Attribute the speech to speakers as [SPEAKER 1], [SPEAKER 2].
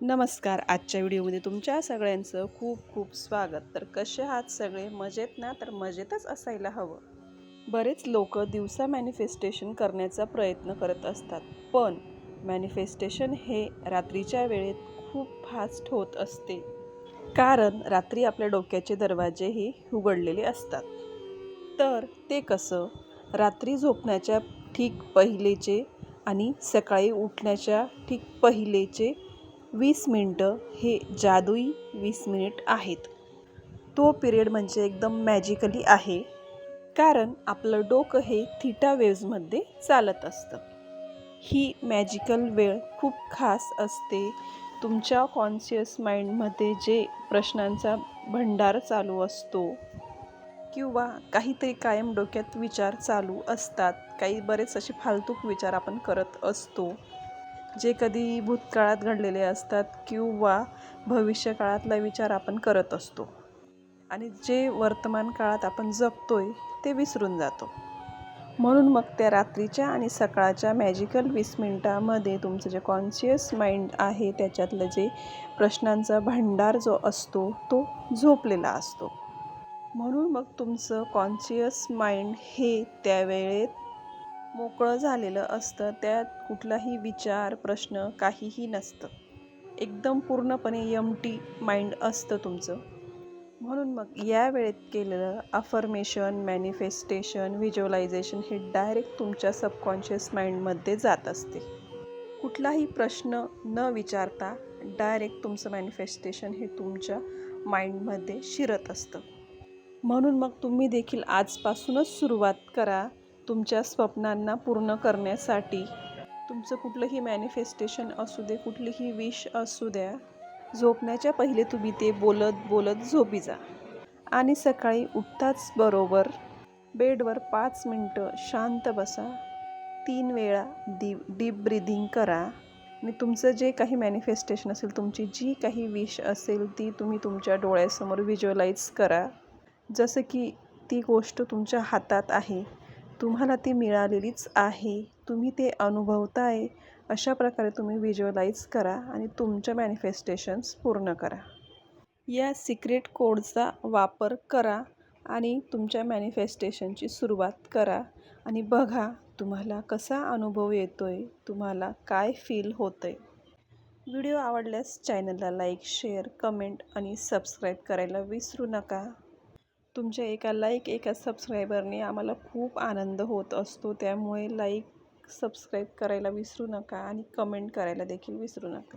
[SPEAKER 1] नमस्कार. आजच्या व्हिडिओमध्ये तुमच्या सगळ्यांचं खूप खूप स्वागत. तर कसे आहात सगळे? मजेत ना? तर मजेतच असायला हवं. बरेच लोक दिवसा मॅनिफेस्टेशन करण्याचा प्रयत्न करत असतात, पण मॅनिफेस्टेशन हे रात्रीच्या वेळेत खूप फास्ट होत असते, कारण रात्री आपल्या डोक्याचे दरवाजेही उघडलेले असतात. तर ते कसं? रात्री झोपण्याच्या ठीक पहिलेचे आणि सकाळी उठण्याच्या ठीक पहिलेचे 20 मिनटं हे जादुई 20 मिनिट आहेत. तो पिरियड म्हणजे एकदम मॅजिकली आहे, कारण आपलं डोकं हे थीटा वेव्हजमध्ये चालत असतं. ही मॅजिकल वेळ खूप खास असते. तुमच्या कॉन्शियस माइंडमध्ये जे प्रश्नांचा भंडार चालू असतो किंवा काहीतरी कायम डोक्यात विचार चालू असतात, काही बरेच असे फालतूक विचार आपण करत असतो, जे कधी भूतकाळात घडलेले असतात किंवा भविष्यकाळातला विचार आपण करत असतो आणि जे वर्तमान काळात आपण जगतोय ते विसरून जातो. म्हणून मग त्या रात्रीच्या आणि सकाळच्या मॅजिकल 20 मिनिटामध्ये तुमचं जे कॉन्शियस माइंड आहे त्याच्यातलं जे प्रश्नांचा भांडार जो असतो तो झोपलेला असतो. म्हणून मग तुमचं कॉन्शियस माइंड हे त्यावेळेत मोकळं झालेलं असतं. त्यात कुठलाही विचार प्रश्न काहीही नसतं. एकदम पूर्णपणे एम्प्टी माइंड असतं तुमचं. म्हणून मग या वेळेत केलेलं अफर्मेशन, मॅनिफेस्टेशन, व्हिज्युअलायझेशन हे डायरेक्ट तुमच्या सबकॉन्शियस माइंडमध्ये जात असते. कुठलाही प्रश्न न विचारता डायरेक्ट तुमचं मॅनिफेस्टेशन हे तुमच्या माइंडमध्ये शिरत असतं. म्हणून मग तुम्ही देखील आजपासूनच सुरुवात करा तुमच्या स्वप्नांना पूर्ण करण्यासाठी. तुमचं कुठलंही मॅनिफेस्टेशन असू दे, कुठलीही विश असू द्या, झोपण्याच्या पहिले तुम्ही ते बोलत बोलत झोपी जा आणि सकाळी उठताच बरोबर बेडवर 5 मिनटं शांत बसा. 3 वेळा डीप ब्रिदिंग करा आणि तुमचं जे काही मॅनिफेस्टेशन असेल, तुमची जी काही विश असेल ती तुम्ही तुमच्या डोळ्यासमोर व्हिज्युअलाइज करा, जसं की ती गोष्ट तुमच्या हातात आहे, तुम्हाला ती मिळालेलीच आहे, तुम्ही ते अनुभवताय. अशा प्रकारे तुम्ही व्हिज्युअलाइज करा आणि तुमच्या मॅनिफेस्टेशन्स पूर्ण करा. या सिक्रेट कोडचा वापर करा आणि तुमच्या मॅनिफेस्टेशनची सुरुवात करा आणि बघा तुम्हाला कसा अनुभव येतोय, तुम्हाला काय फील होतंय. व्हिडिओ आवडल्यास चॅनलला लाईक, शेअर, कमेंट आणि सबस्क्राईब करायला विसरू नका. तुमच्या एका लाईक, एका सबस्क्रायबरने आम्हाला खूप आनंद होत असतो. त्यामुळे लाईक, सबस्क्राईब करायला विसरू नका आणि कमेंट करायला देखील विसरू नका.